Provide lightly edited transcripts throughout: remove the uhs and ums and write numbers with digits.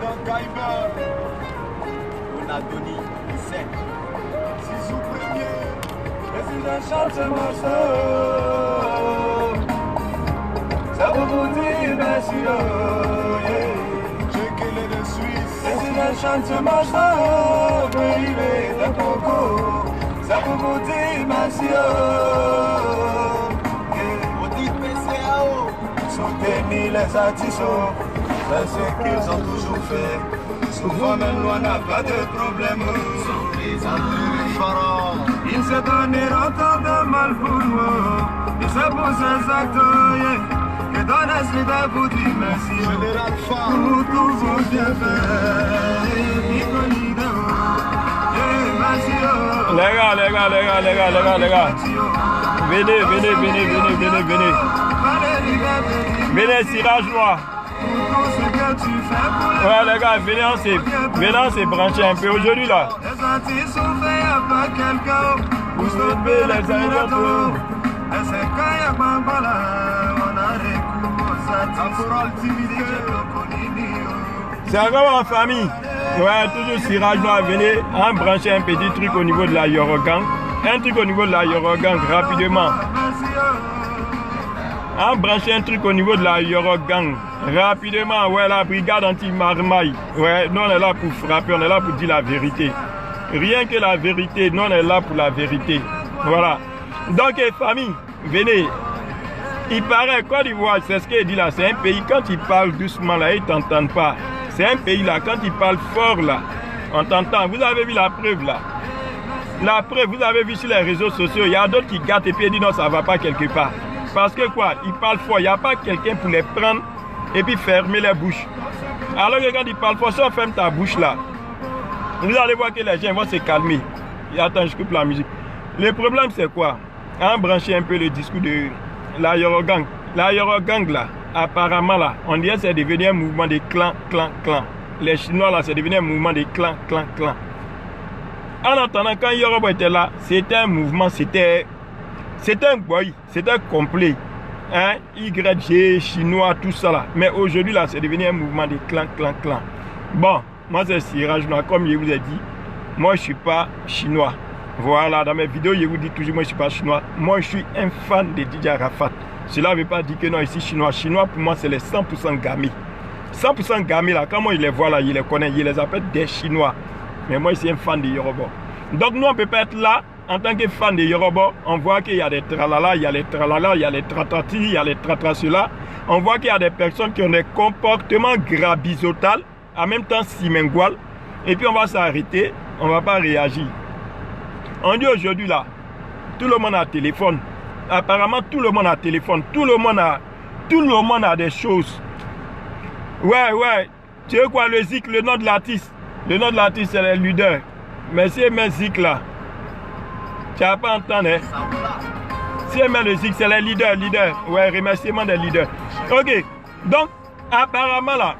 Président Kaïba, Onadoni, 5. Zizou premier, président Charles Marceau. Ça vous dire merci, j'ai que les de Suisse. Président Charles Marceau, privé de Coco. Ça vous dire merci, on dit PCAO. Soutenir les artistes. C'est ce qu'ils ont toujours fait. Souvent même nous on n'a pas de problème. Sont les différents. Ils se donneront tant de mal pour nous. Et c'est pour ces actes que dans l'esprit vous dit merci. Général Fa, pour tous vos bienfaits. Les gars. Venez. Venez, Sirage Noir. Ouais les gars, venez on s'est branché un peu aujourd'hui là. C'est encore en famille. Ouais, toujours Sirage Noir, venez on brancher un petit truc au niveau de la Yorogang. Un truc au niveau de la Yorogang rapidement. On brancher un truc au niveau de la Yorogang. Rapidement, ouais, la brigade anti-marmaille. Ouais, nous on est là pour frapper, on est là pour dire la vérité. Rien que la vérité, nous on est là pour la vérité. Voilà. Donc, famille, venez. Il paraît, Côte d'Ivoire, c'est ce qu'il dit là, c'est un pays, quand il parle doucement là, ils ne t'entendent pas. C'est un pays là, quand il parle fort là, on t'entend. Vous avez vu la preuve là. La preuve, vous avez vu sur les réseaux sociaux, il y a d'autres qui gâtent et puis ils disent non, ça ne va pas quelque part. Parce que quoi, ils parlent fort, il n'y a pas quelqu'un pour les prendre et puis fermer les bouches. Alors que quand ils parlent fort, si on ferme ta bouche là, vous allez voir que les gens vont se calmer. Et attends, je coupe la musique. Le problème c'est quoi? On branche un peu le discours de la Yorogang. La Yorogang là, apparemment là, on dirait que c'est devenu un mouvement de clan. Les Chinois là, c'est devenu un mouvement de clan. En attendant, quand Yorobo était là, c'était un mouvement, c'était un boy, c'était complet. Hein? YG, chinois, tout ça là. Mais aujourd'hui là, c'est devenu un mouvement de clan. Bon, moi c'est Sirage Noir, comme je vous ai dit, moi je ne suis pas chinois. Voilà, dans mes vidéos, je vous dis toujours, moi je ne suis pas chinois. Moi je suis un fan de DJ Arafat. Cela ne veut pas dire que non, ici chinois. Chinois pour moi c'est les 100% gamés. 100% gamés là, quand moi je les vois là, je les connais, je les appelle des chinois. Mais moi je suis un fan de Yoruba. Donc nous on ne peut pas être là. En tant que fan de Yoruba, on voit qu'il y a des tralala, il y a les tralala, il y a les tratati, il y a les tratracela. On voit qu'il y a des personnes qui ont des comportements grabizotales, en même temps simengual. Et puis on va s'arrêter, on ne va pas réagir. On dit aujourd'hui là, tout le monde a téléphone. Apparemment tout le monde a téléphone, tout le monde a des choses. Ouais, tu sais quoi le Zik, le nom de l'artiste? Le nom de l'artiste c'est le leader. Mais si elle met Zik là, tu n'as pas entendu, hein? Si elle met le Zik, c'est les leaders. Ouais, remerciement des leaders. Ok, donc, apparemment là,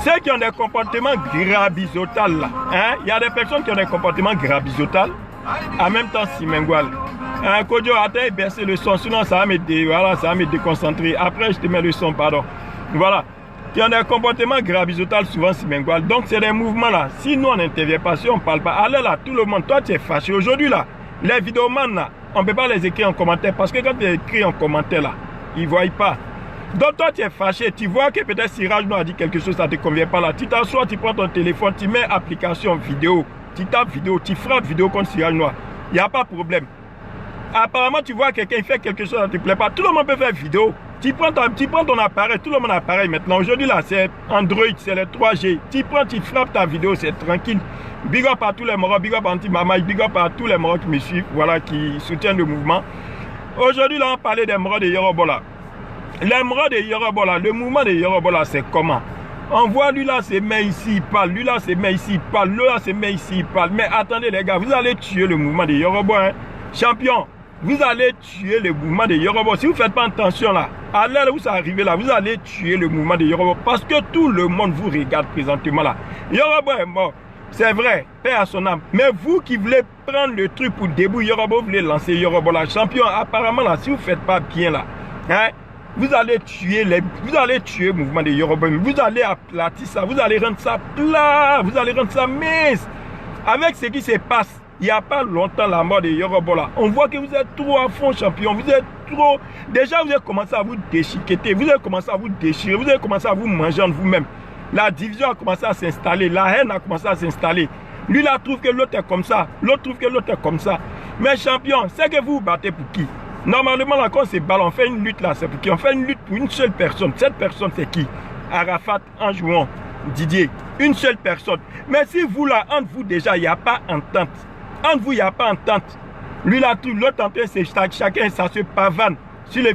ceux qui ont des comportements grabizotales là, hein? Il y a des personnes qui ont des comportements grabizotales, en même temps simengual. Kodio, attends, baisser le son, sinon ça va me déconcentrer. Après, je te mets le son, pardon. Voilà. Qui ont des comportements grabizotales, souvent simengual. Donc, c'est des mouvements là. Si nous, on n'intervient pas, si on ne parle pas, allez là, tout le monde, toi, tu es fâché. Aujourd'hui là, les vidéomans là, on ne peut pas les écrire en commentaire parce que quand tu écris en commentaire là, ils ne voient pas. Donc, toi, tu es fâché. Tu vois que peut-être Sirage nous a dit quelque chose, ça ne te convient pas là. Tu t'assois, tu prends ton téléphone, tu mets application vidéo, tu tapes vidéo, tu frappes vidéo contre Sirage Noir. Il n'y a pas de problème. Apparemment, tu vois quelqu'un fait quelque chose, ça ne te plaît pas. Tout le monde peut faire vidéo. Tu prends ton appareil, tout le monde a appareil maintenant. Aujourd'hui, là, c'est Android, c'est le 3G. Tu prends, tu frappes ta vidéo, c'est tranquille. Big up à tous les Marocs, big up à Anti-Mamaï, big up à tous les Marocs qui me suivent, voilà, qui soutiennent le mouvement. Aujourd'hui, là, on parlait des Marocs de Yoruba là. Les Marocs de Yoruba là, le mouvement de Yoruba là, c'est comment? On voit lui là, c'est met ici, il parle. Lui là, c'est met ici, il parle. Lui là, c'est met ici, il parle. Mais attendez, les gars, vous allez tuer le mouvement de Yoruba, hein. Champion, vous allez tuer le mouvement de Yoruba. Si vous ne faites pas attention là, à l'heure où ça arrive là, vous allez tuer le mouvement de Yoruba. Parce que tout le monde vous regarde présentement là. Yoruba est mort. C'est vrai, paix à son âme. Mais vous qui voulez prendre le truc pour début Yoruba, vous voulez lancer Yoruba là. Champion, apparemment là, si vous ne faites pas bien là, hein, vous allez tuer le mouvement de Yoruba. Vous allez aplatir ça, vous allez rendre ça plat, vous allez rendre ça mince. Avec ce qui se passe, il n'y a pas longtemps la mort de Yoruba là. On voit que vous êtes trop à fond champion, vous êtes trop... Déjà vous avez commencé à vous déchiqueter, vous avez commencé à vous déchirer, vous avez commencé à vous manger en vous-même. La division a commencé à s'installer, la haine a commencé à s'installer. Lui là trouve que l'autre est comme ça, l'autre trouve que l'autre est comme ça. Mais champion, c'est que vous vous battez pour qui? Normalement là quand on se bat, on fait une lutte là, c'est pour qui? On fait une lutte pour une seule personne. Cette personne c'est qui? Arafat en jouant Didier. Une seule personne. Mais si vous là, entre vous déjà, il n'y a pas entente. Entre vous, il n'y a pas entente. Lui là, l'autre en train, c'est chacun, ça se pavane sur les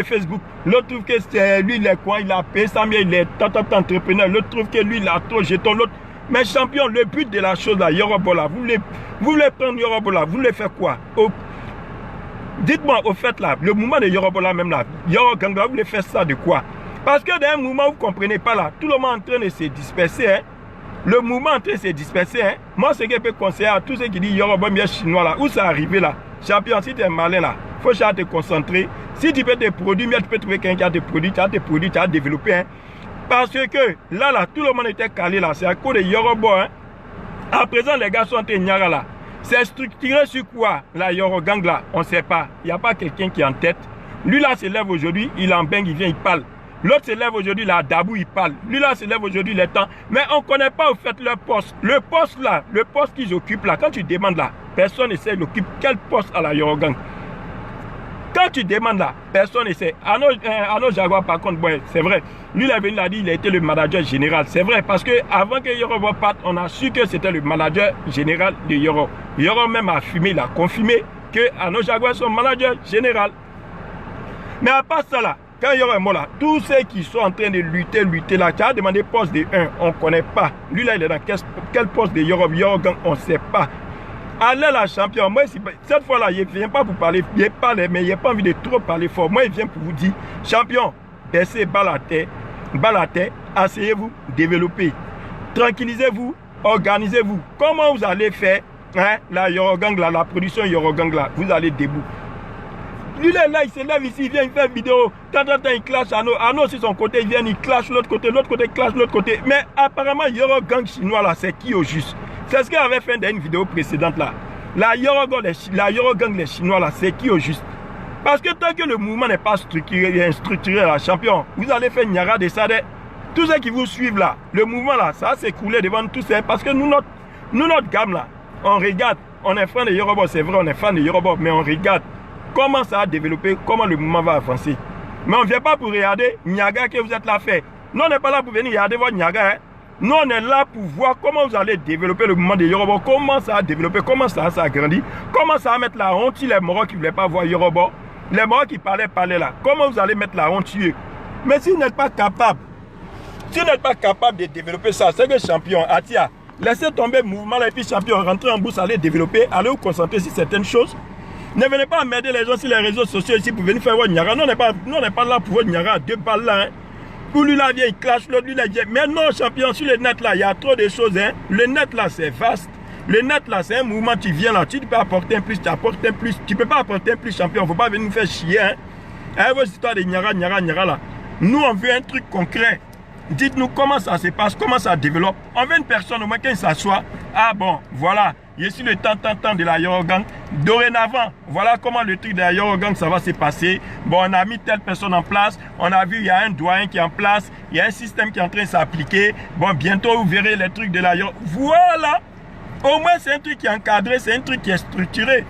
Facebook. L'autre trouve que c'est lui, il est quoi? Il a payé 100 000, il est top entrepreneur. L'autre trouve que lui, il a trop jeton. L'autre. Mais champion, le but de la chose là, Yoruba là, vous voulez prendre Yoruba là, vous voulez faire quoi? Dites-moi au fait là, le mouvement de Yoruba là même là, Yoruba Gang là, vous voulez faire ça de quoi? Parce que dans un mouvement, vous ne comprenez pas là, tout le monde est en train de se disperser. Hein? Le mouvement est en train de se disperser. Hein? Moi, ce que je peux conseiller à tous ceux qui disent Yoruba bien chinois là, où ça arrivé là? Champion, si tu es malin là, il faut te concentrer. Si tu peux te produire, tu peux trouver quelqu'un qui a des produits, tu as développé. Hein? Parce que là, tout le monde était calé là, c'est à cause de Yoruba. Hein? À présent, les gars sont en train de Nyara là. C'est structuré sur quoi? La Yoruba Gang là, on ne sait pas. Il n'y a pas quelqu'un qui est en tête. Lui là se lève aujourd'hui, il en baigne, il vient, il parle. L'autre se lève aujourd'hui, là, Dabou, il parle. Lui là se lève aujourd'hui, les temps. Mais on ne connaît pas au fait leur poste. Le poste là, le poste qu'ils occupent là, quand tu demandes là, personne ne sait l'occupe quel poste à la Yoruba Gang. Quand tu demandes là, personne ne sait. Arnaud Jaguar, par contre, bon, c'est vrai. Lui, il a dit il a été le manager général. C'est vrai, parce que avant que Yoruba parte, on a su que c'était le manager général de Yoruba. Yoruba même a fumé, il a confirmé que Arnaud Jaguar est son manager général. Mais à part ça là, quand Yoruba est mort là, tous ceux qui sont en train de lutter là, tu as demandé poste de 1, on ne connaît pas. Lui là, il est dans quel poste de Yoruba Gang, on ne sait pas. Allez la champion, moi cette fois là, il ne vient pas pour parler, il parle, mais il n'a pas envie de trop parler fort. Moi, il vient pour vous dire, champion, baissez bas la tête, asseyez-vous, développez. Tranquillisez-vous, organisez-vous. Comment vous allez faire hein, la Yoruba Gang là, la production Yoruba Gang là, vous allez debout. Lui là, il se lève ici, il vient, il fait une vidéo, il clash Arnaud. Arnaud sur son côté, il vient, il clash l'autre côté clash l'autre côté. Mais apparemment, Yoruba Gang chinois là, c'est qui au juste? C'est ce qu'il avait fait dans une vidéo précédente là. La Yoruba Gang les Chinois là, c'est qui au juste? Parce que tant que le mouvement n'est pas structuré la champion, vous allez faire Nyara de ça. Tous ceux qui vous suivent là, le mouvement là, ça s'est coulé devant tous ces. Parce que nous, notre gamme là, on regarde, on est fan de Yoruba, c'est vrai, on est fan de Yoruba, mais on regarde comment ça a développé, comment le mouvement va avancer. Mais on ne vient pas pour regarder Nyaga que vous êtes là fait. Nous, on n'est pas là pour venir regarder votre Nyaga. Hein. Nous, on est là pour voir comment vous allez développer le mouvement de Yoruba, comment ça a développé, comment ça a grandi, comment ça va mettre la honte sur les Marocs qui ne voulaient pas voir Yoruba, les Marocs qui parlaient là, comment vous allez mettre la honte sur eux. Mais si vous n'êtes pas capable, de développer ça, c'est que champion, Atia, laissez tomber le mouvement là et puis champion, rentrez en bourse, allez développer, allez vous concentrer sur certaines choses. Ne venez pas emmerder les gens sur les réseaux sociaux ici pour venir faire votre Nyara. Nous, on n'est pas là pour votre Nyara à deux balles là. Hein. Pour lui là, vient, il clash, l'autre lui là, il dit, mais non, champion, sur le net là, il y a trop de choses. Hein. Le net là, c'est vaste. Le net là, c'est un mouvement, tu viens là, tu peux apporter un plus, tu apportes un plus. Tu peux pas apporter un plus, champion, il ne faut pas venir nous faire chier. Hein. Avec vos histoires de Nyara là. Nous, on veut un truc concret. Dites-nous comment ça se passe, comment ça développe. On veut une personne au moins qui s'assoit. Ah bon, voilà, je suis le temps de la Yoruba Gang. Dorénavant, voilà comment le truc de la Yoruba Gang ça va se passer. Bon, on a mis telle personne en place. On a vu, il y a un doyen qui est en place. Il y a un système qui est en train de s'appliquer. Bon, bientôt, vous verrez les trucs de la Yoruba. Voilà. Au moins, c'est un truc qui est encadré, c'est un truc qui est structuré.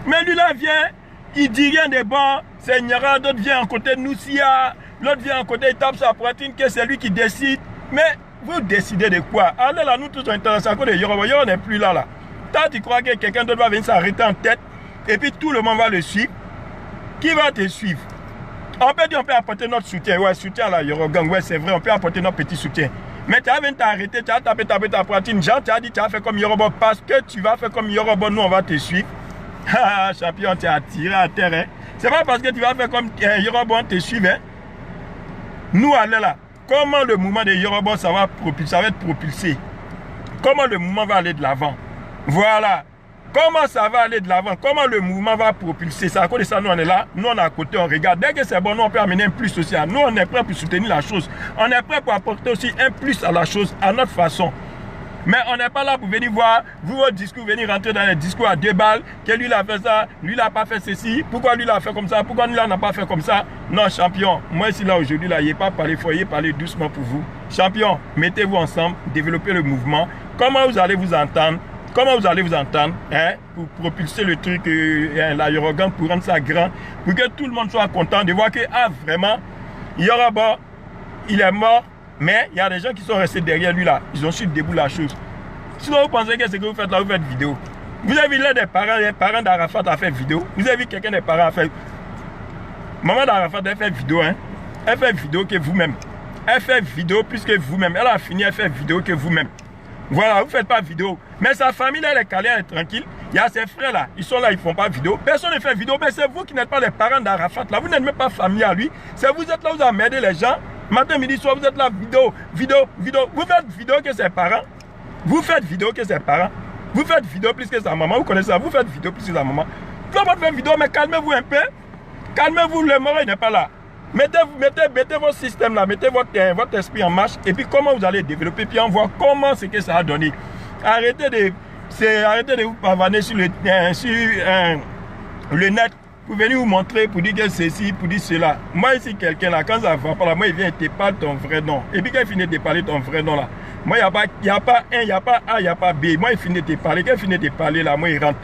Mais lui là vient, il dit rien de bon. C'est Nyara, d'autres viennent à côté de Noussia. L'autre vient à côté, il tape sa poitrine, que c'est lui qui décide. Mais vous décidez de quoi? Allez là, nous tous intéressés à cause de Yoruba. Yoruba n'est plus là. Toi, tu crois que quelqu'un d'autre va venir s'arrêter en tête et puis tout le monde va le suivre? Qui va te suivre? On peut dire, on peut apporter notre soutien. Ouais, soutien à la Yoruba Gang. Ouais, c'est vrai, on peut apporter notre petit soutien. Mais tu as venu t'arrêter, tu as tapé ta poitrine. Jean, tu as dit, tu as fait comme Yoruba. Parce que tu vas faire comme Yoruba, nous, on va te suivre. Ah, champion, tu as tiré à terre. Hein? C'est pas parce que tu vas faire comme Yoruba, on te suivre. Hein? Nous, allez là. Comment le mouvement de Yoruba, ça va être propulsé? Comment le mouvement va aller de l'avant? Voilà. Comment ça va aller de l'avant? Comment le mouvement va propulser ça? À cause de ça, nous on est là, nous on est à côté, on regarde. Dès que c'est bon, nous on peut amener un plus social. Nous on est prêt pour soutenir la chose. On est prêt pour apporter aussi un plus à la chose, à notre façon. Mais on n'est pas là pour venir voir, vous, votre discours, venir rentrer dans les discours à 2 balles, que lui, il a fait ça, lui, il n'a pas fait ceci, pourquoi lui, il a fait comme ça, pourquoi lui, il n'a pas fait comme ça. Non, champion, moi, ici, là, aujourd'hui, là, il n'est pas parlé, il faut y parler doucement pour vous. Champion, mettez-vous ensemble, développez le mouvement. Comment vous allez vous entendre? Comment vous allez vous entendre pour propulser le truc, la Yorogan, pour rendre ça grand, pour que tout le monde soit content de voir que, ah, vraiment, Yoroba, il est mort, mais il y a des gens qui sont restés derrière lui là, ils ont su debout la chose. Sinon, vous pensez que ce que vous faites là, vous faites vidéo. Vous avez vu là des parents d'Arafat à faire vidéo. Vous avez vu quelqu'un des parents à faire. Maman d'Arafat, elle fait vidéo, hein. Elle fait vidéo que vous-même. Elle fait vidéo plus que vous-même. Elle a fini, elle fait vidéo que vous-même. Voilà, vous ne faites pas vidéo. Mais sa famille, là, elle est calée, elle est tranquille. Il y a ses frères là, ils sont là, ils ne font pas vidéo. Personne ne fait vidéo, mais c'est vous qui n'êtes pas les parents d'Arafat là. Vous n'êtes même pas famille à lui. C'est vous êtes là, vous emmerdez les gens. Matin, midi, soir, vous êtes là, vidéo. Vous faites vidéo que ses parents. Vous faites vidéo que ses parents. Vous faites vidéo plus que sa maman. Vous connaissez ça, vous faites vidéo plus que sa maman. Comment faire vidéo, mais calmez-vous un peu. Calmez-vous, le mort n'est pas là. Mettez votre système là, mettez votre esprit en marche. Et puis comment vous allez développer, puis on voit comment c'est que ça a donné. Arrêtez de vous pavaner sur le net pour venir vous montrer, pour dire que ceci, pour dire cela. Moi ici, quelqu'un là, quand ça va pas là, moi il vient et te parle ton vrai nom. Et puis quand il finit de parler ton vrai nom là, moi il n'y a pas un, il n'y a pas A, il n'y a pas B. Moi il finit de te parler, quand il finit de parler là, moi il rentre.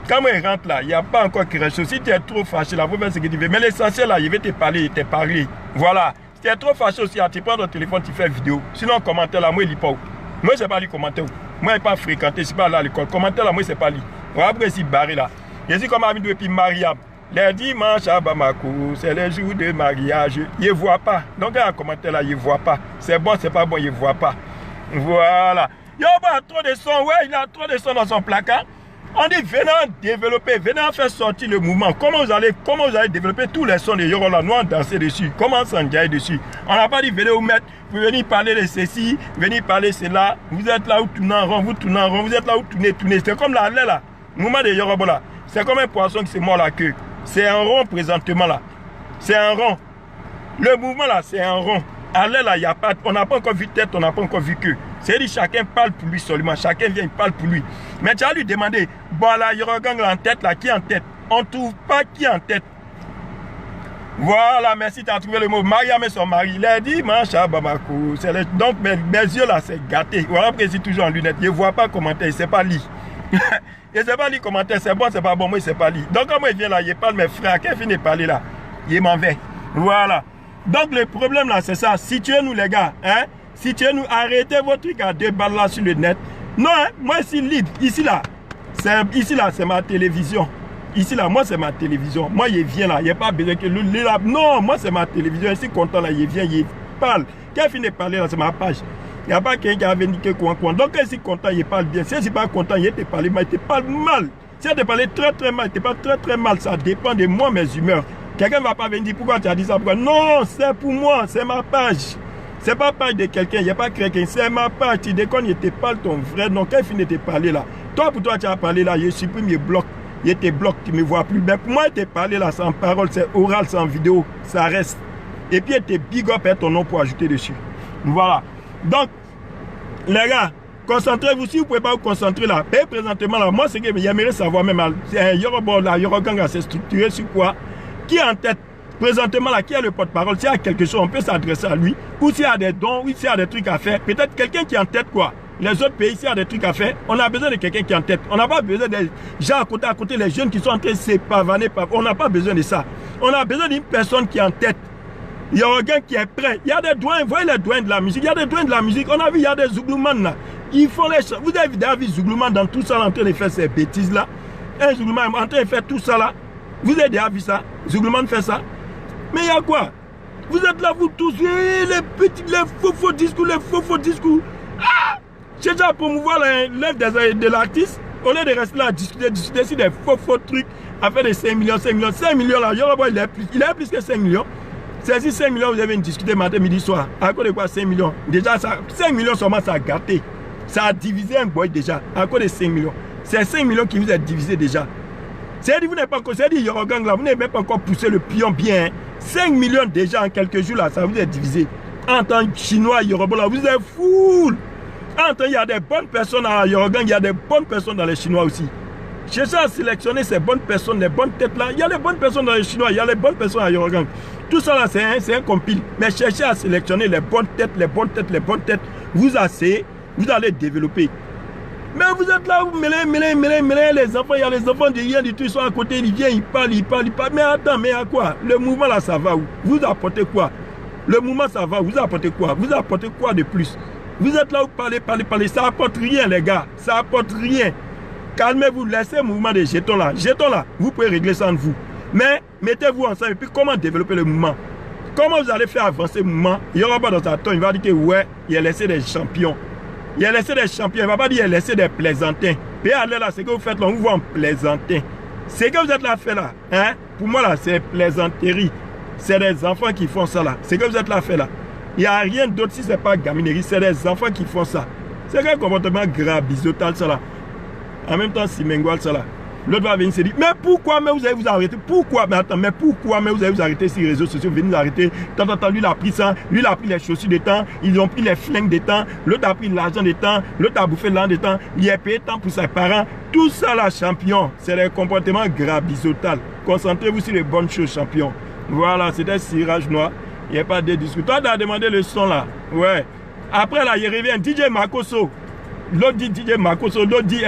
Quand moi il rentre là, il n'y a pas encore quelque chose. Si tu es trop fâché là, vous faites ce que tu veux. Mais l'essentiel là, il va te parler, Voilà. Si tu es trop fâché aussi, tu prends ton téléphone, tu fais vidéo. Sinon, commentaire là, moi il lit pas. Moi je ne sais pas lire commentaire. Moi je ne pas fréquenter, je ne suis pas là à l'école. Commentaire là, moi je ne sais pas lire. Voilà, après c'est barré là. Je suis comme ami depuis Mariam. Les dimanches à Bamako, c'est les jours de mariage. Il ne voit pas. Donc, un commentaire là, il ne voit pas. C'est bon, c'est pas bon, il ne voit pas. Voilà. Il y a trop de son, ouais, il a trop de son dans son placard. On dit, venez développer, venez faire sortir le mouvement. Comment vous allez développer tous les sons de Yorola, nous on danser dessus. Comment s'engager dessus? On n'a pas dit, venez vous mettre, vous venez parler de ceci, venez parler de cela. Vous êtes là où tournez en rond, vous êtes là où tournez. C'est comme la lait là. Le mouvement de Yoroba là. C'est comme un poisson qui se mord la queue. C'est un rond présentement là. C'est un rond. Le mouvement là, c'est un rond. À l'air là, il n'y a pas, on n'a pas encore vu tête, on n'a pas encore vu queue. C'est-à-dire chacun parle pour lui seulement. Chacun vient, il parle pour lui. Mais tu as lui demander, bon là, Yorogang en tête là, qui est en tête? On ne trouve pas qui est en tête. Voilà, merci, tu as trouvé le mot. Mariam et son mari, il a dit, mancha Bamako. Donc mes yeux là, c'est gâté. Voilà, après c'est toujours en lunettes. Il ne voit pas commentaire, il ne sait pas lire. Il ne sait pas lire commentaire, c'est bon, c'est pas bon, moi il ne sait pas lire. Donc quand moi il vient là, il parle mes frères, quand il finit de parler là, il m'en va. Voilà. Donc le problème là, c'est ça. Situez-nous les gars, hein. Situez-nous, arrêtez votre truc à 2 balles là sur le net. Non, hein, moi je suis libre. Ici là, c'est ma télévision. Ici là, moi c'est ma télévision. Moi il vient là, il n'y a pas besoin que lui là. Non, moi c'est ma télévision. Je suis content là, il vient, il parle. Quand il finit de parler là, c'est ma page. Il n'y a pas quelqu'un qui a venu que coin. Donc, quand il est content, il parle bien. Si il n'est pas content, il te parle mal. Il te parle mal. Si il te parle très mal, il te parle très mal. Ça dépend de moi, mes humeurs. Quelqu'un ne va pas venir dire pourquoi tu as dit ça. Pourquoi? Non, c'est pour moi. C'est ma page. Ce n'est pas la page de quelqu'un. Il n'y a pas quelqu'un. C'est ma page. Tu déconnes, il te parle ton vrai nom. Quand il finit de te parler là, toi, pour toi, tu as parlé là, je supprime, il bloque. Il te bloque, tu ne me vois plus. Mais pour moi, il te parler là sans parole, c'est oral, sans vidéo. Ça reste. Et puis, il te big up et ton nom pour ajouter dessus. Voilà. Donc, les gars, concentrez-vous. Si vous ne pouvez pas vous concentrer là, et présentement là, moi, c'est que j'aimerais savoir même, Yorogang s'est structuré sur quoi? Qui est en tête? Présentement là, qui est le porte-parole? S'il y a quelque chose, on peut s'adresser à lui. Ou s'il y a des dons, ou s'il y a des trucs à faire. Peut-être quelqu'un qui est en tête quoi. Les autres pays, s'il y a des trucs à faire, on a besoin de quelqu'un qui est en tête. On n'a pas besoin des gens à côté, les jeunes qui sont en train de se pavaner. On n'a pas besoin de ça. On a besoin d'une personne qui est en tête. Il y a un gars qui est prêt. Il y a des douanes, voyez les douanes de la musique. Il y a des douanes de la musique. On a vu, il y a des Zouglouman là. Ils font les choses. Vous avez vu Zouglouman dans tout ça, en train de faire ces bêtises là. Un Zouglouman en train de faire tout ça là. Vous avez déjà vu ça? Zouglouman fait ça. Mais il y a quoi? Vous êtes là, vous tous, les petits, les faux discours, Ah! J'ai déjà promouvoir l'œuvre de l'artiste. Au lieu de rester là à discuter sur des faux trucs, à faire des 5 millions là. Yoroba, il a plus que 5 millions. C'est si 5 millions, vous avez discuté matin, midi, soir. À cause de quoi 5 millions? Déjà, ça, 5 millions seulement, ça a gâté. Ça a divisé un boy déjà. À cause de 5 millions. C'est 5 millions qui vous êtes divisé déjà. C'est-à-dire, vous n'avez pas encore, c'est-à-dire, Yorogang, là, vous n'avez même pas encore poussé le pion bien. 5 millions déjà en quelques jours, là, ça vous est divisé. En tant que Chinois, Yoruba, là, vous êtes fou. En tant il y a des bonnes personnes à Yorogang, il y a des bonnes personnes dans les Chinois aussi. Cherchez à sélectionner ces bonnes personnes, les bonnes têtes là. Il y a les bonnes personnes dans les Chinois, il y a les bonnes personnes à Yorogang. Tout ça là, c'est un compile. Mais cherchez à sélectionner les bonnes têtes, les bonnes têtes, les bonnes têtes. Vous asseyez, vous allez développer. Mais vous êtes là, vous mêlez les enfants. Il y a les enfants de rien du tout, ils sont à côté, ils viennent, ils parlent. Mais attends, mais à quoi? Le mouvement là, ça va où? Vous apportez quoi? Le mouvement, ça va, vous apportez quoi? Vous apportez quoi de plus? Vous êtes là, vous parlez. Ça apporte rien, les gars. Ça apporte rien. Calmez-vous, laissez le mouvement des jetons là. Jetons là, vous pouvez régler ça en vous. Mais mettez-vous ensemble et puis comment développer le mouvement? Comment vous allez faire avancer le mouvement? Il y aura pas dans sa tonne, il va dire que ouais, il a laissé des champions. Il a laissé des champions, il ne va pas dire qu'il a laissé des plaisantins. Et allez là, ce que vous faites là, on vous voit en plaisantin. Ce que vous êtes là fait là, hein? Pour moi là, c'est plaisanterie. C'est des enfants qui font ça là. Ce que vous êtes là fait là. Il n'y a rien d'autre si ce n'est pas gaminerie. C'est des enfants qui font ça. C'est un comportement grave, bisotal ça là. En même temps, si Mengual ça là. L'autre va venir se dire, mais pourquoi mais vous allez vous arrêter? Pourquoi? Mais attends, mais pourquoi mais vous allez vous arrêter sur les réseaux sociaux? Vous venez nous arrêter. Tant, lui il a pris ça, lui il a pris les chaussures de temps, ils ont pris les flingues de temps, l'autre a pris l'argent de temps, l'autre a bouffé l'argent de temps, il a payé tant pour ses parents. Tout ça là, champion, c'est des comportements graves, bisotal. Concentrez-vous sur les bonnes choses, champion. Voilà, c'était Cirage Noir. Il n'y a pas de discours. Toi, tu as demandé le son là. Ouais. Après là, il revient DJ Makoso. L'autre dit DJ Makoso, l'autre dit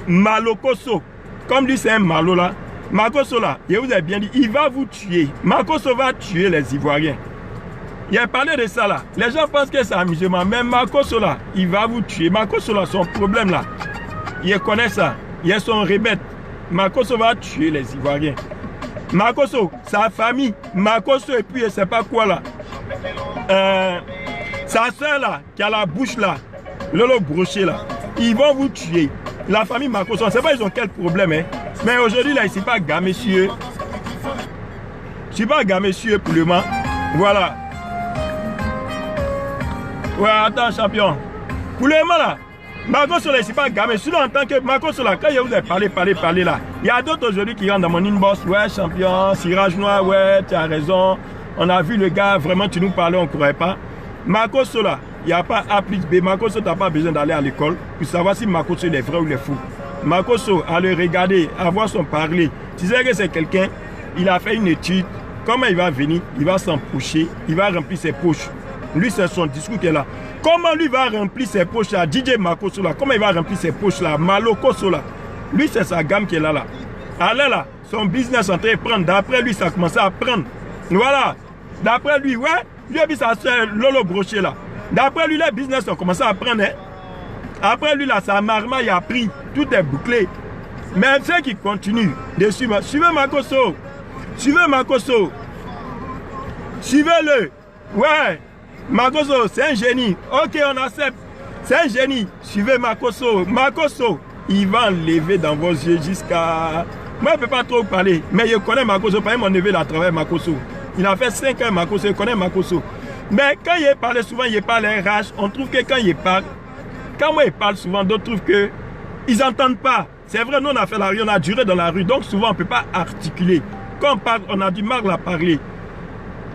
Malokoso. Comme lui, c'est un malo là. Makoso là, je vous ai bien dit, il va vous tuer. Makoso va tuer les Ivoiriens. Il a parlé de ça là. Les gens pensent que c'est amusement. Mais Makoso là, il va vous tuer. Makoso là, son problème là, il connaît ça. Il est son rebête. Makoso va tuer les Ivoiriens. Makoso, sa famille, Makoso et puis je ne sais pas quoi là. Sa soeur là, qui a la bouche là, Lolo broché là, ils vont vous tuer. La famille Makoso, on ne sait pas ils ont quel problème. Hein. Mais aujourd'hui là, je ne suis pas gars messieurs. Je ne suis pas gars messieurs pour le moment. Voilà. Ouais, attends champion. Pour le moment là, Makoso là, je ne suis pas gars messieurs. En tant que Makoso là, quand je vous ai parlé là, il y a d'autres aujourd'hui qui rentrent dans mon inbox. Ouais champion, Cirage Noir, ouais, tu as raison. On a vu le gars, vraiment tu nous parlais, on ne croyait pas. Makoso là, il n'y a pas A plus B. Makoso, tu n'as pas besoin d'aller à l'école pour savoir si Makoso il est vrai ou il est fou. Makoso, à le regarder, à voir son parler. Tu sais que c'est quelqu'un, il a fait une étude. Comment il va venir? Il va s'empocher, il va remplir ses poches. Lui, c'est son discours qui est là. Comment lui va remplir ses poches là? DJ Makoso là, comment il va remplir ses poches là? Malokoso là. Lui, c'est sa gamme qui est là. Allez là, son business en train de prendre. D'après lui, ça a commencé à prendre. Voilà. D'après lui, ouais, lui a vu sa soeur Lolo broché là. D'après lui, les business ont commencé à prendre. Hein. Après lui, là, sa marmaille a pris. Tout est bouclé. Mais ceux qui continuent de suivre, suivez Makoso. Suivez Makoso. Suivez-le. Ouais. Makoso, c'est un génie. Ok, on accepte. C'est un génie. Suivez Makoso. Makoso, il va enlever dans vos yeux jusqu'à... Moi, je ne peux pas trop parler. Mais je connais Makoso. Par exemple, mon neveu, il a travaillé Makoso. Il a fait 5 ans Makoso. Je connais Makoso. Mais quand il parle souvent, il parle RH. On trouve que quand il parle, quand moi il parle souvent, d'autres trouvent que ils n'entendent pas. C'est vrai, nous on a fait la rue, on a duré dans la rue. Donc souvent on ne peut pas articuler. Quand on parle, on a du mal à parler.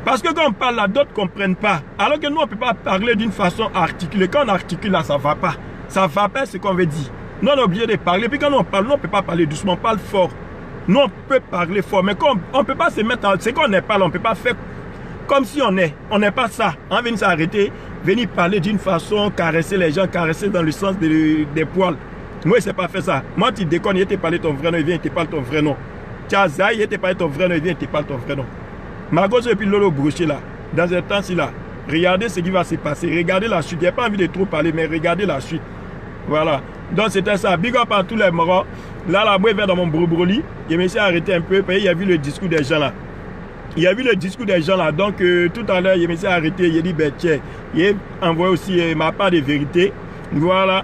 Parce que quand on parle là, d'autres ne comprennent pas. Alors que nous on ne peut pas parler d'une façon articulée. Quand on articule là, ça ne va pas. Ça ne va pas ce qu'on veut dire. Nous on est obligé de parler. Puis quand on parle, nous on ne peut pas parler doucement, on parle fort. Nous on peut parler fort. Mais quand on ne peut pas se mettre en... C'est qu'on n'est pas là, on ne peut pas faire... Comme si on n'est pas ça. On vient s'arrêter, venir parler d'une façon, caresser les gens, caresser dans le sens des poils. Moi, je ne sais pas faire ça. Moi, tu déconnes, il te parle ton vrai nom, il vient, il te parle ton vrai nom. Tu as Zay, il te parle ton vrai nom, il vient, il te parle ton vrai nom. Makoso et puis Lolo broché là, dans un temps-ci là, regardez ce qui va se passer, regardez la suite. Il n'y a pas envie de trop parler, mais regardez la suite. Voilà. Donc c'était ça. Big up à tous les morts. Là, moi, je vais dans mon brobroli. Je me suis arrêté un peu, parce qu'il y a vu le discours des gens là. Il a vu le discours des gens là, donc tout à l'heure, il me s'est arrêté, il a dit, ben tiens, il a envoyé aussi ma part de vérité. Voilà.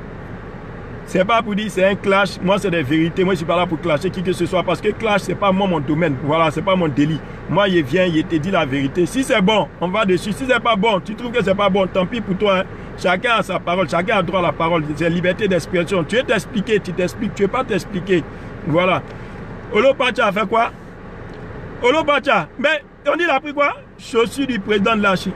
C'est pas pour dire c'est un clash, moi c'est des vérités, moi je suis pas là pour clasher qui que ce soit, parce que clash c'est pas moi mon domaine, voilà, c'est pas mon délit. Moi il vient, il te dit la vérité. Si c'est bon, on va dessus. Si c'est pas bon, tu trouves que c'est pas bon, tant pis pour toi. Hein. Chacun a sa parole, chacun a droit à la parole. C'est liberté d'expression. Tu veux t'expliquer, tu t'expliques. Tu ne veux pas t'expliquer. Voilà. Olopacha a fait quoi? Olopacha, mais on dit il a pris quoi? Chaussure du président de la Chine.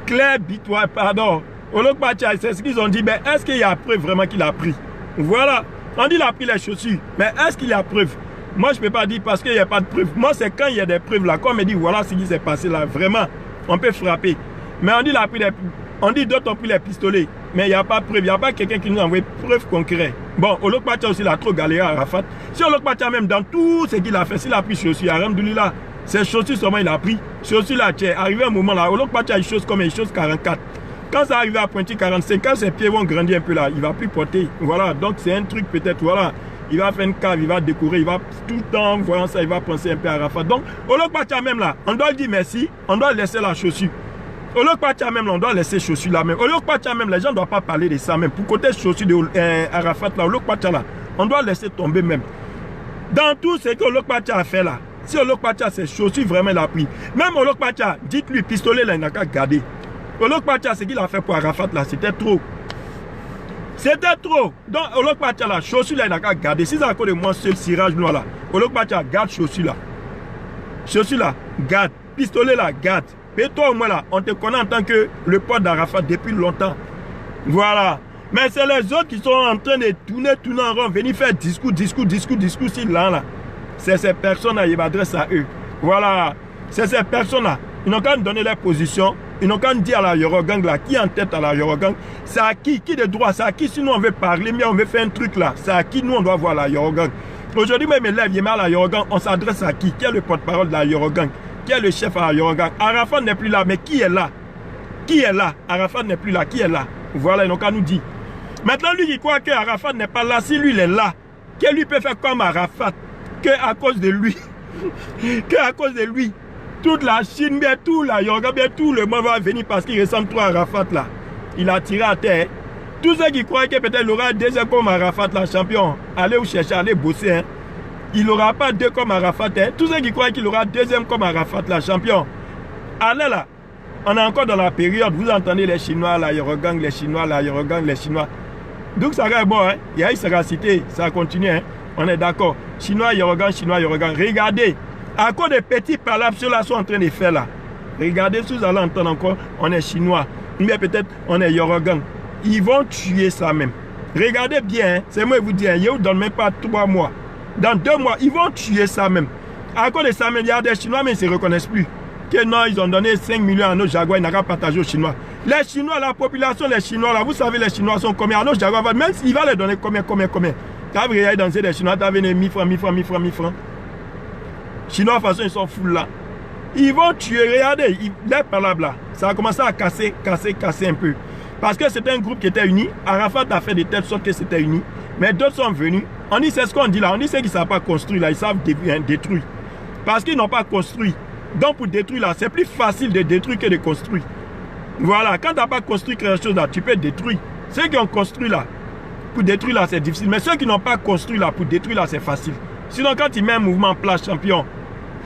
Claire Bitois, pardon. Olopacha, c'est ce qu'ils ont dit. Mais est-ce qu'il y a preuve vraiment qu'il a pris? Voilà. On dit qu'il a pris les chaussures. Mais est-ce qu'il y a preuve? Moi, je ne peux pas dire parce qu'il n'y a pas de preuve. Moi, c'est quand il y a des preuves là. Quand on me dit voilà ce qui s'est passé là. Vraiment, on peut frapper. Mais on dit d'autres ont pris les pistolets. Mais il n'y a pas de preuve. Il n'y a pas quelqu'un qui nous a envoyé preuve concrète. Bon, Olopacha aussi, il a trop galéré à Arafat. Si Olopacha même dans tout ce qu'il a fait, s'il a pris chaussures, alhamdoulilah, ces chaussures seulement il a pris. Chaussures là, tu es arrivé un moment là, Olopacha il chose comme il chose 44. Quand ça arrive à pointer 45, quand ses pieds vont grandir un peu là, il ne va plus porter. Voilà, donc c'est un truc peut-être, voilà. Il va faire une cave, il va décorer, il va tout le temps, voyant ça, il va penser un peu à Arafat. Donc, Olopacha même là, on doit lui dire merci, on doit laisser la chaussure. Olopacha même là, on doit laisser chaussure là même. Olopacha même, les gens ne doivent pas parler de ça même. Pour côté chaussure de Arafat là, Olopacha là, on doit laisser tomber même. Dans tout ce que Olopacha a fait là, si Olopacha ses chaussures vraiment il a pris. Même Olopacha, dites-lui, pistolet là, il n'a qu'à garder. Olopacha, ce qu'il a fait pour Arafat là, c'était trop. C'était trop. Donc, Olopacha là, chaussure là, il n'a qu'à garder. Si c'est encore de moi seul cirage noir là, Olopacha, garde chaussure là. Chaussure là, garde. Pistolet là, garde. Mais toi au moins là, on te connaît en tant que le pote d'Arafat depuis longtemps. Voilà. Mais c'est les autres qui sont en train de tourner en rond, venir faire discours, si là. C'est ces personnes-là, il m'adresse à eux. Voilà. C'est ces personnes-là. Ils n'ont qu'à nous donner leur position. Ils n'ont qu'à nous dire à la Yorogang là, qui est en tête à la Yorogang. C'est à qui de droit, c'est à qui si nous on veut parler, mais on veut faire un truc là. C'est à qui nous on doit voir la Yorogang. Aujourd'hui, même les élèves, à la Yorogang, on s'adresse à qui? Qui est le porte-parole de la Yorogang? Qui est le chef à la Yorogang? Arafat n'est plus là, mais qui est là? Qui est là? Arafat n'est plus là, qui est là? Voilà, ils n'ont qu'à nous dire. Maintenant, lui qui croit que Arafat n'est pas là, si lui il est là, que lui peut faire comme Arafat, que à cause de lui, toute la Chine, bien tout la Yorogang, bien tout le monde va venir parce qu'il ressemble trop à Arafat là. Il a tiré à terre. Tous ceux qui croient que peut-être il aura deuxième comme Arafat là, champion, allez vous chercher, allez bosser. Hein. Il n'aura pas deux comme Arafat. Hein. Tous ceux qui croient qu'il aura deuxième comme Arafat là, champion, allez là. On est encore dans la période, vous entendez les Chinois, la Yorogang, les Chinois, la Yorogang, les Chinois. Donc ça va bon, hein. Il y a eu sagacité, ça continue, hein. On est d'accord. Chinois, Yorogang, Chinois, Yorogang. Regardez, à quoi de petits palabres ceux-là sont en train de faire là. Regardez, si vous allez entendre encore, on est Chinois, mais peut-être on est Yorogang. Ils vont tuer ça même. Regardez bien, hein. C'est moi qui vous dis, hein. Ils ne vous donnent même pas 3 mois. Dans 2 mois, ils vont tuer ça même. À cause de ça même, il y a des Chinois, mais ils ne se reconnaissent plus. Que non, ils ont donné 5 millions à nos Jaguars, ils n'ont qu'à partager aux Chinois. Les Chinois, la population, les Chinois, là, vous savez, les Chinois sont combien? À nos Jaguars, même s'il va les donner combien? Tu as regardé danser des Chinois, tu as donné 1000 francs. Chinois, de toute façon, ils sont fous là. Ils vont tuer, regardez, les palabres là, ça a commencé à casser un peu. Parce que c'était un groupe qui était uni. Arafat a fait de telle sorte que c'était uni. Mais d'autres sont venus. On dit, c'est ce qu'on dit là. On dit, c'est qu'ils ne savent pas construire là. Ils savent détruire. Parce qu'ils n'ont pas construit. Donc pour détruire là, c'est plus facile de détruire que de construire. Voilà, quand tu n'as pas construit quelque chose là, tu peux détruire. Ceux qui ont construit là, pour détruire là, c'est difficile. Mais ceux qui n'ont pas construit là, pour détruire là, c'est facile. Sinon, quand tu mets un mouvement en place, champion,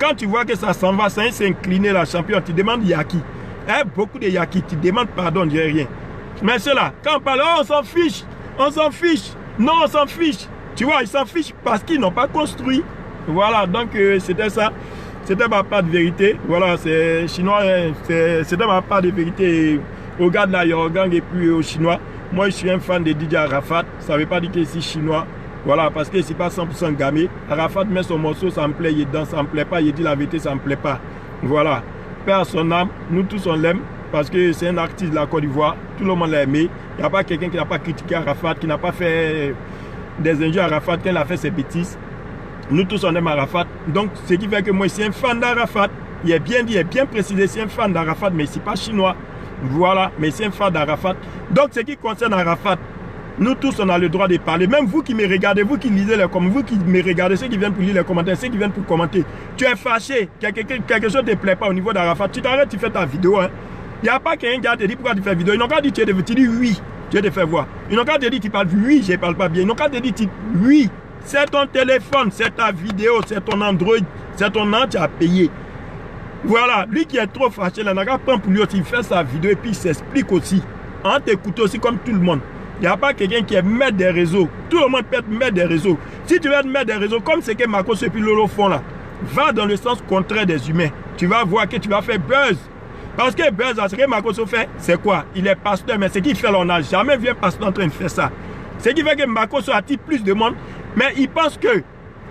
quand tu vois que ça s'en va, ça s'est incliné là, champion, tu demandes Yaki. Eh, beaucoup de Yaki, tu demandes pardon, je dis rien. Mais ceux-là, quand on parle, oh, on s'en fiche, non, on s'en fiche. Tu vois, ils s'en fichent parce qu'ils n'ont pas construit. Voilà, donc c'était ça. C'était ma part de vérité. Voilà, c'est chinois, c'était ma part de vérité au gars de la Yorogang et puis aux Chinois. Moi, je suis un fan de Didier Arafat. Ça ne veut pas dire que c'est chinois. Voilà, parce que c'est pas 100% gamé. Arafat met son morceau, ça me plaît, il danse, ça me plaît pas. Il dit la vérité, ça me plaît pas. Voilà. Père à son âme, nous tous on l'aime parce que c'est un artiste de la Côte d'Ivoire. Tout le monde l'a aimé. Il n'y a pas quelqu'un qui n'a pas critiqué Arafat, qui n'a pas fait des injures à Arafat, qui a fait ses bêtises. Nous tous on aime Arafat. Donc ce qui fait que moi je suis un fan d'Arafat. Il est bien dit, il est bien précisé, c'est un fan d'Arafat, mais c'est pas chinois. Voilà, mais c'est un fan d'Arafat. Donc ce qui concerne Arafat, nous tous on a le droit de parler. Même vous qui me regardez, vous qui lisez les commentaires, vous qui me regardez, ceux qui viennent pour lire les commentaires, ceux qui viennent pour commenter. Tu es fâché, quelque chose ne te plaît pas au niveau d'Arafat, tu t'arrêtes, tu fais ta vidéo. Hein. Il n'y a pas quelqu'un qui te dit pourquoi tu fais vidéo. Ils n'ont qu'à dire tu dis oui, tu te fais voir. Ils n'ont qu'à te dire tu parles oui, je ne parle pas bien. Ils n'ont qu'à te dire oui. C'est ton téléphone, c'est ta vidéo, c'est ton Android, c'est ton nom, tu as payé. Voilà, lui qui est trop fâché, là, n'a qu'à prendre pour lui aussi, il fait sa vidéo et puis il s'explique aussi. En t'écoutant aussi comme tout le monde. Il n'y a pas quelqu'un qui est maître des réseaux. Tout le monde peut être maître des réseaux. Si tu veux être maître des réseaux, comme ce que Marcos et puis Lolo font là, va dans le sens contraire des humains. Tu vas voir que tu vas faire buzz. Parce que buzz, ce que Marcos fait, c'est quoi? Il est pasteur, mais ce qu'il fait là, on n'a jamais vu un pasteur en train de faire ça. Ce qui fait que Marcos attire plus de monde, mais il pense que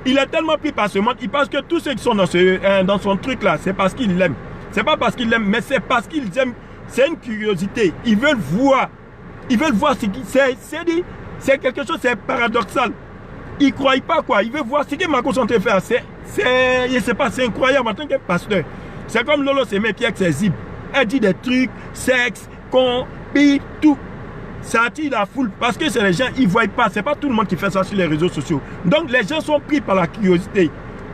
il est tellement pris par ce monde, il pense que tous ceux qui sont dans son truc là, c'est parce qu'il l'aime. C'est pas parce qu'il l'aime, mais c'est parce qu'ils aiment. C'est une curiosité. Ils veulent voir. Ils veulent voir ce qui c'est quelque chose, c'est paradoxal. Ils ne croient pas quoi. Ils veulent voir ce que Marcos est en train de faire. Je sais pas, c'est incroyable en tant que pasteur. C'est comme Lolo Semé qui est accessible. Elle dit des trucs, sexe, con, pi, tout. Ça attire la foule parce que c'est les gens, ils ne voient pas. C'est pas tout le monde qui fait ça sur les réseaux sociaux. Donc les gens sont pris par la curiosité.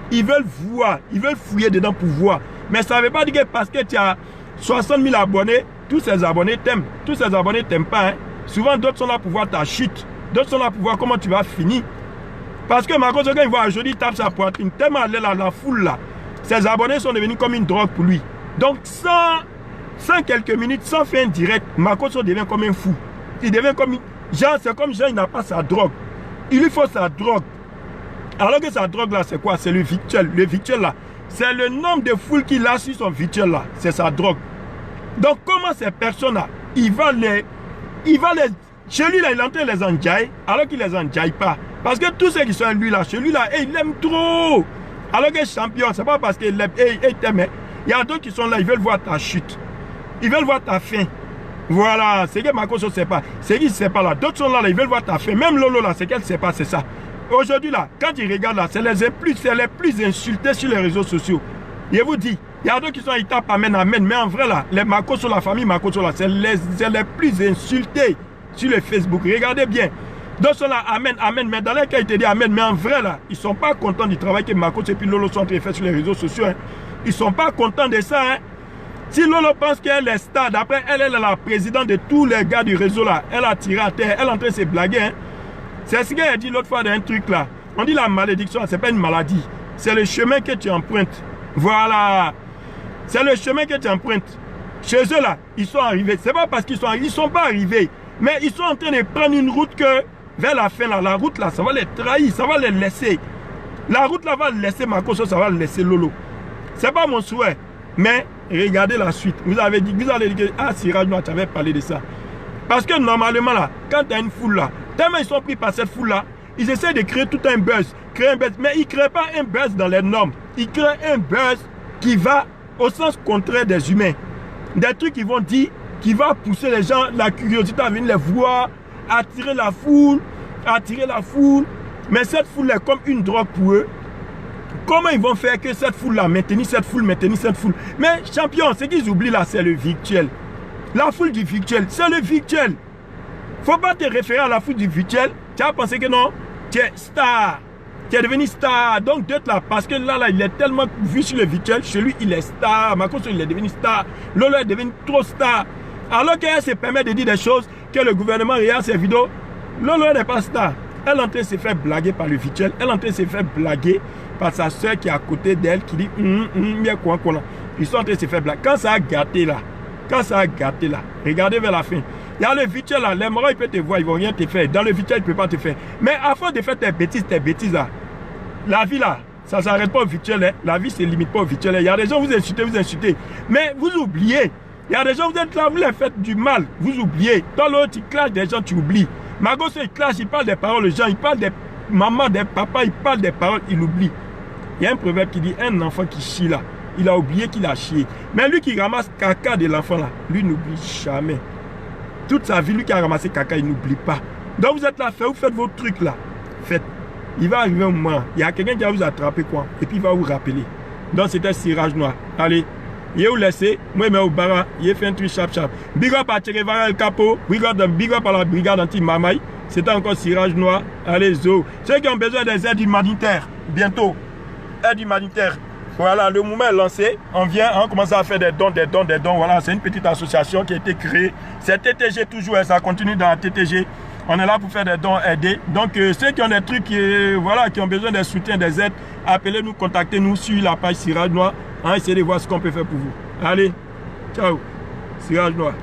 Ils veulent voir, ils veulent fouiller dedans pour voir. Mais ça ne veut pas dire que parce que tu as 60 000 abonnés, tous ces abonnés t'aiment. Tous ces abonnés t'aiment pas. Hein. Souvent d'autres sont là pour voir ta chute. D'autres sont là pour voir comment tu vas finir. Parce que Marcos, quand il voit aujourd'hui, il tape sa poitrine. Tellement la foule là. Ses abonnés sont devenus comme une drogue pour lui. Donc sans quelques minutes, sans faire un direct, Marcos devient comme un fou. Il devient comme... Genre, c'est comme Jean, il n'a pas sa drogue. Il lui faut sa drogue. Alors que sa drogue là, c'est quoi? C'est le virtuel. Le virtuel là, c'est le nombre de foules qu'il a sur son virtuel là. C'est sa drogue. Donc comment ces personnes là, il va les... Chez lui là, il est en train de les enjailler, alors qu'il ne les enjaille pas. Parce que tous ceux qui sont lui là, chez lui là, il l'aime trop. Alors que champion, c'est pas parce qu'il t'aime. Il y a d'autres qui sont là, ils veulent voir ta chute. Ils veulent voir ta fin. Voilà, c'est que Marcos ne sait pas. C'est qu'il ne sait pas là. D'autres sont là, ils veulent voir ta fin. Même Lolo là, c'est qu'elle ne sait pas, c'est ça. Aujourd'hui là, quand ils regardent là, c'est les plus insultés sur les réseaux sociaux. Je vous dis, il y a d'autres qui sont, ils tapent amen, amen. Mais en vrai là, les Marcos, la famille Marcos là, c'est les plus insultés sur le Facebook. Regardez bien. D'autres sont là, amen, amen. Mais dans les cas, ils te disent amen. Mais en vrai là, ils ne sont pas contents du travail que Marcos et puis Lolo sont en train de faire sur les réseaux sociaux. Hein. Ils ne sont pas contents de ça. Hein. Si Lolo pense qu'elle est star, d'après elle est la présidente de tous les gars du réseau là, elle a tiré à terre, elle est en train de se blaguer. Hein. C'est ce qu'elle a dit l'autre fois dans un truc là. On dit la malédiction, ce n'est pas une maladie. C'est le chemin que tu empruntes. Voilà. C'est le chemin que tu empruntes. Chez eux là, ils sont arrivés. Ce n'est pas parce qu'ils sont arrivés, ils ne sont pas arrivés. Mais ils sont en train de prendre une route que, vers la fin là, la route là, ça va les trahir, ça va les laisser. La route là va laisser Marcos, ça va laisser Lolo. Ce n'est pas mon souhait. Mais regardez la suite. Vous allez dire que ah, Siraj Noir, tu avais parlé de ça. Parce que normalement là, quand tu as une foule là, tellement ils sont pris par cette foule là, ils essaient de créer tout un buzz. Mais ils ne créent pas un buzz dans les normes. Ils créent un buzz qui va au sens contraire des humains. Des trucs qu'ils vont dire, qui va pousser les gens, la curiosité à venir les voir, attirer la foule. Mais cette foule est comme une drogue pour eux. Comment ils vont faire que cette foule-là, maintenir cette foule. Mais champion, ce qu'ils oublient là, c'est le virtuel. La foule du virtuel, c'est le virtuel. Il ne faut pas te référer à la foule du virtuel. Tu as pensé que non, tu es star. Tu es devenu star. Donc d'être là, parce que là, il est tellement vu sur le virtuel. Chez lui, il est star. Marcos, il est devenu star. Lolo est devenu trop star. Alors qu'elle se permet de dire des choses que le gouvernement regarde ses vidéos. Lolo n'est pas star. Elle est en train de se faire blaguer par le virtuel. Elle est en train de se faire blaguer par sa soeur qui est à côté d'elle, qui dit ils sont en train de se faire blaguer. Quand ça a gâté là, regardez vers la fin. Il y a le virtuel là, les moraux, ils peuvent te voir, ils ne vont rien te faire. Dans le virtuel, ils ne peuvent pas te faire. Mais à force de faire tes bêtises là, la vie là, ça ne s'arrête pas au virtuel. Hein. La vie ne se limite pas au virtuel. Il y a des gens, vous insultez. Mais vous oubliez. Il y a des gens, vous êtes là, vous les faites du mal. Vous oubliez. Dans l'autre, tu clashes des gens, tu oublies. Marcos, il clash, il parle des paroles aux gens, il parle des mamans, des papas, il parle des paroles, il oublie. Il y a un proverbe qui dit, un enfant qui chie là, il a oublié qu'il a chié. Mais lui qui ramasse caca de l'enfant là, lui n'oublie jamais. Toute sa vie, lui qui a ramassé caca, il n'oublie pas. Donc vous êtes là, vous faites vos trucs là. Faites. Il va arriver un moment, il y a quelqu'un qui va vous attraper quoi, et puis il va vous rappeler. Donc c'était Siraj Noir. Allez. Il vous laissé, moi je mets au bara, il fait un truc chap. Big up à Tchéguevara El Capo, big up à la brigade anti-Mamaï. C'était encore Siraj Noir. Allez, zo. Ceux qui ont besoin des aides humanitaires, bientôt, aide humanitaire. Voilà, le mouvement est lancé. On commence à faire des dons. Voilà, c'est une petite association qui a été créée. C'est TTG toujours, et ça continue dans la TTG. On est là pour faire des dons, aider. Donc, ceux qui ont des trucs, qui ont besoin de soutien, des aides, appelez-nous, contactez-nous sur la page Siraj Noir. On va essayer de voir ce qu'on peut faire pour vous. Allez, ciao. Sirage Noir.